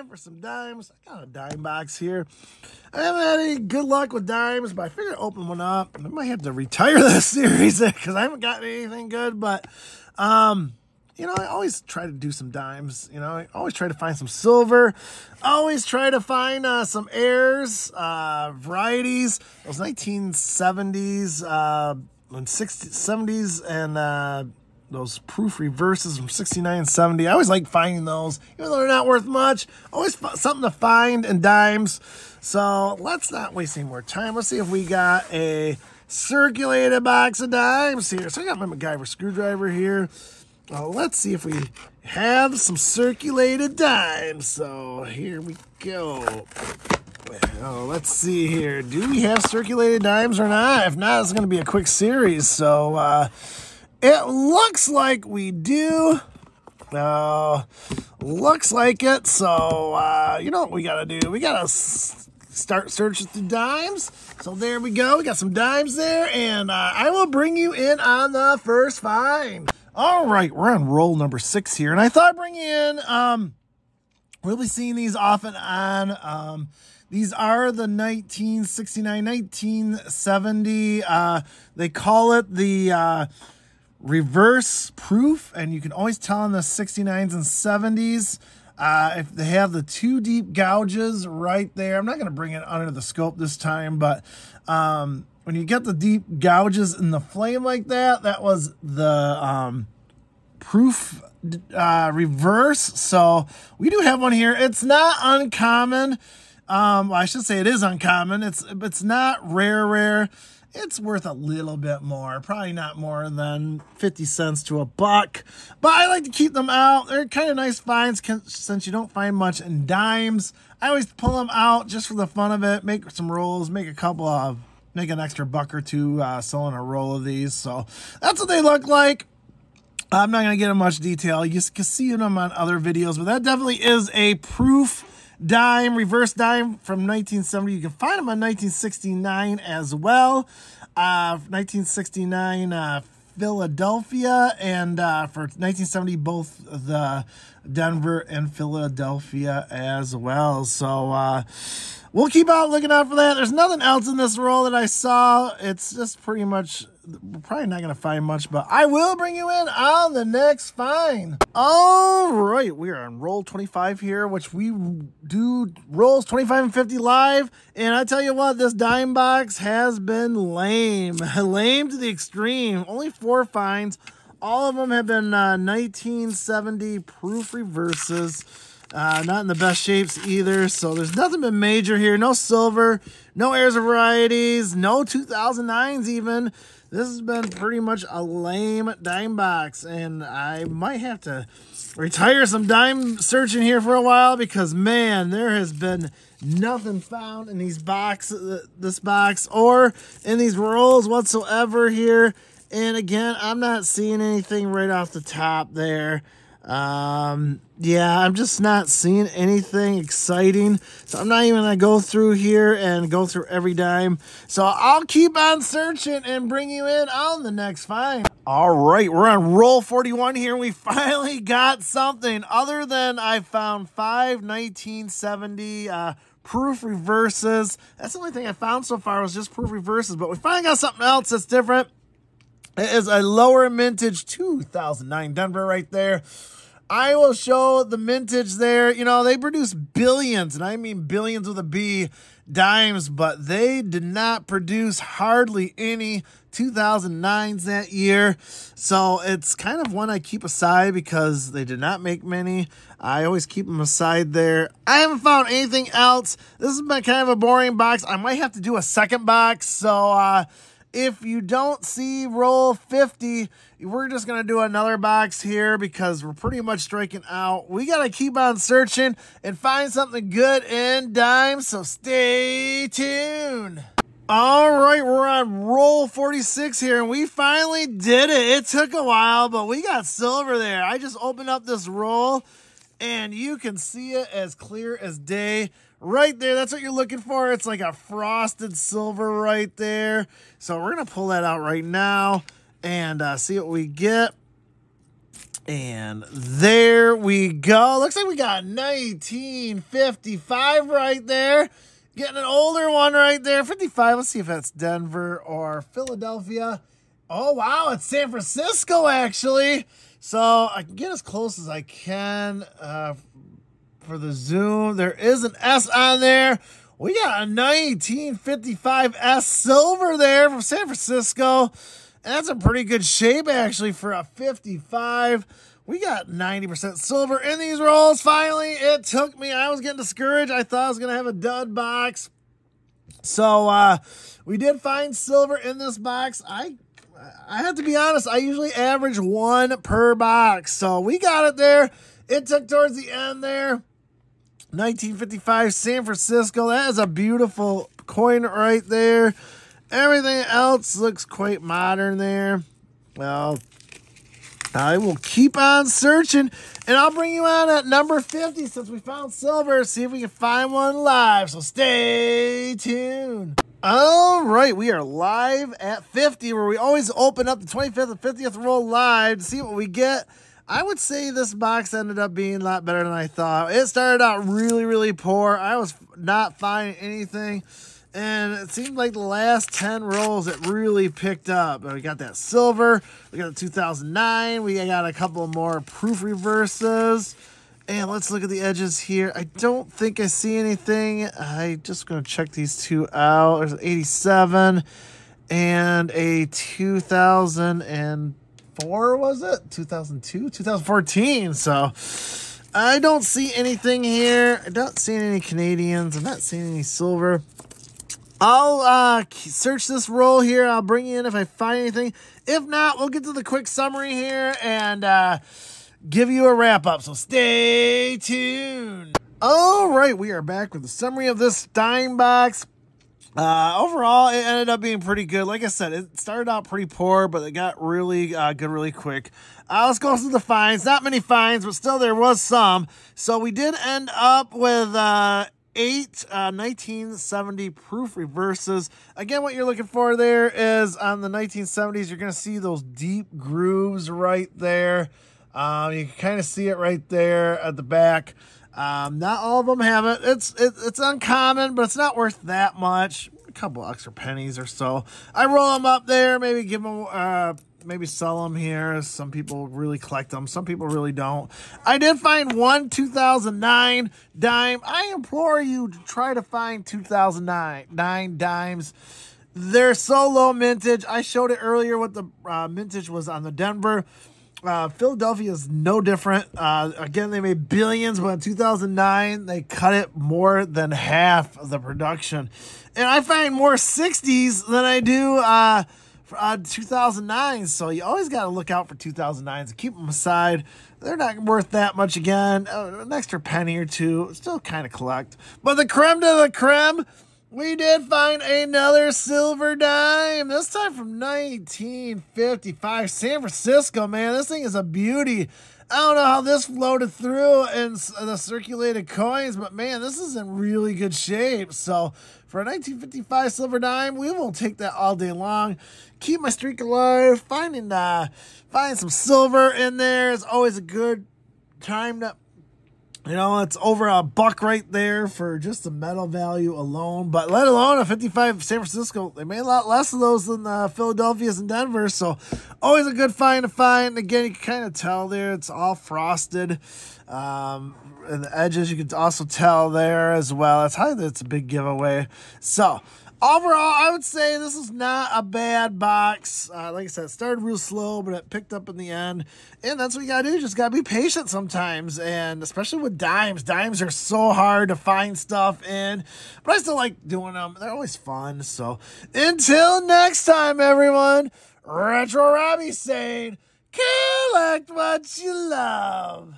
time for some dimes. I got a dime box here. I haven't had any good luck with dimes, but I figured I'd open one up. I might have to retire this series because I haven't gotten anything good, but you know, I always try to do some dimes. You know, I always try to find some silver. Always try to find some airs, varieties. Those 1970s, and 60s, 70s, and those proof reverses from 69 and 70. I always like finding those, even though they're not worth much. Always something to find in dimes. So let's not waste any more time. Let's see if we got a circulated box of dimes here. So I got my MacGyver screwdriver here. Let's see if we have some circulated dimes. So here we go. Let's see here. Do we have circulated dimes or not? If not, it's going to be a quick series. So it looks like we do. Looks like it. So you know what we got to do? We got to start searching through dimes. So there we go. We got some dimes there. And I will bring you in on the first find. All right, we're on roll number 6 here, and I thought I'd bring you in. We'll be seeing these often on. These are the 1969, 1970. They call it the reverse proof, and you can always tell in the 69s and 70s if they have the 2 deep gouges right there. I'm not going to bring it under the scope this time, but when you get the deep gouges in the flame like that, that was the proof reverse. So we do have one here. It's not uncommon. Well, I should say it is uncommon. It's not rare. It's worth a little bit more. Probably not more than 50 cents to $1. But I like to keep them out. They're kind of nice finds since you don't find much in dimes. I always pull them out just for the fun of it. Make some rolls. Make an extra $1 or $2 selling a roll of these. So that's what they look like. I'm not going to get in much detail. You can see them on other videos, but that definitely is a proof dime, reverse dime from 1970. You can find them on 1969 as well. 1969 Philadelphia, and for 1970 both the Denver and Philadelphia as well. So we'll keep looking out for that. There's nothing else in this roll that I saw. It's just pretty much, we're probably not going to find much, but I will bring you in on the next find. All right, we are on roll 25 here, which we do rolls 25 and 50 live. And I tell you what, this dime box has been lame. Lame to the extreme. Only 4 finds. All of them have been 1970 proof reverses. Not in the best shapes either. So there's nothing been major here. No silver, no airs or varieties, no 2009s even. This has been pretty much a lame dime box, and I might have to retire some dime searching here for a while because, man, there has been nothing found in these this box or in these rolls whatsoever here. And again, I'm not seeing anything right off the top there. Yeah, I'm just not seeing anything exciting. So I'm not even going to go through here and go through every dime. So I'll keep on searching and bring you in on the next find. All right, we're on roll 41 here. We finally got something other than I found 5 1970 proof reverses. That's the only thing I found so far was just proof reverses. But we finally got something else that's different. It is a lower mintage 2009 Denver right there. I will show the mintage there. You know, they produce billions, and I mean billions with a B, dimes, but they did not produce hardly any 2009s that year. So it's kind of one I keep aside because they did not make many. I always keep them aside there. I haven't found anything else. This has been kind of a boring box. I might have to do a second box. So, if you don't see roll 50, we're just going to do another box here because we're pretty much striking out. We got to keep on searching and find something good in dimes, so stay tuned. All right, we're on roll 46 here, and we finally did it. It took a while, but we got silver there. I just opened up this roll, and you can see it as clear as day. Right there, that's what you're looking for. It's like a frosted silver right there. So we're going to pull that out right now and see what we get. And there we go. Looks like we got 1955 right there. Getting an older one right there. 55. Let's see if that's Denver or Philadelphia. Oh, wow. It's San Francisco, actually. So I can get as close as I can for the zoom. There is an S on there. We got a 1955 S silver there from San Francisco. That's a pretty good shape, actually, for a 55. We got 90% silver in these rolls. Finally, it took me. I was getting discouraged. I thought I was going to have a dud box. So we did find silver in this box. I have to be honest, I usually average one per box. So we got it there. It took towards the end there. 1955 San Francisco. That is a beautiful coin right there. Everything else looks quite modern there. Well, I will keep on searching, and I'll bring you on at number 50 since we found silver. See if we can find one live, so stay tuned. All right, we are live at 50, where we always open up the 25th and 50th roll live to see what we get. I would say this box ended up being a lot better than I thought. It started out really, really poor. I was not finding anything. And it seemed like the last 10 rolls it really picked up. We got that silver. We got the 2009. We got a couple more proof reverses. And let's look at the edges here. I don't think I see anything. I'm just going to check these two out. There's an 87 and a 2004, was it? 2002? 2014. So I don't see anything here. I don't see any Canadians. I'm not seeing any silver. I'll search this roll here. I'll bring you in if I find anything. If not, we'll get to the quick summary here and give you a wrap-up. So stay tuned. All right, we are back with the summary of this dime box. Overall, it ended up being pretty good. Like I said, it started out pretty poor, but it got really good really quick. Let's go through the finds. Not many finds, but still there was some. So we did end up with 8 1970 proof reverses. Again, what you're looking for there is on the 1970s, you're going to see those deep grooves right there. You can kind of see it right there at the back. Not all of them have it. It's uncommon, but it's not worth that much. A couple extra pennies or so. I roll them up there, maybe give them maybe sell them here. Some people really collect them. Some people really don't. I did find one 2009 dime. I implore you to try to find 2009 dimes. They're so low mintage. I showed it earlier what the mintage was on the Denver. Philadelphia is no different. Again, they made billions, but in 2009, they cut it more than half of the production. And I find more 60s than I do 2009, so you always got to look out for 2009s and keep them aside. They're not worth that much again. An extra penny or two, still kind of collect. But the creme de la creme, we did find another silver dime, this time from 1955, San Francisco, man. This thing is a beauty. I don't know how this floated through in the circulated coins, but man, this is in really good shape. So for a 1955 silver dime, we will take that all day long. Keep my streak alive. Finding some silver in there is always a good time to, you know, it's over $1 right there for just the metal value alone. But let alone a 55 San Francisco, they made a lot less of those than the Philadelphia's and Denver. So always a good find to find. And again, you can kind of tell there it's all frosted. And the edges, you can also tell there as well. That's how it's a big giveaway. So overall, I would say this is not a bad box. Like I said, it started real slow, but it picked up in the end. And that's what you got to do. Just got to be patient sometimes. And especially with dimes. Dimes are so hard to find stuff in. But I still like doing them. They're always fun. So until next time, everyone, Retro Robbie saying, collect what you love.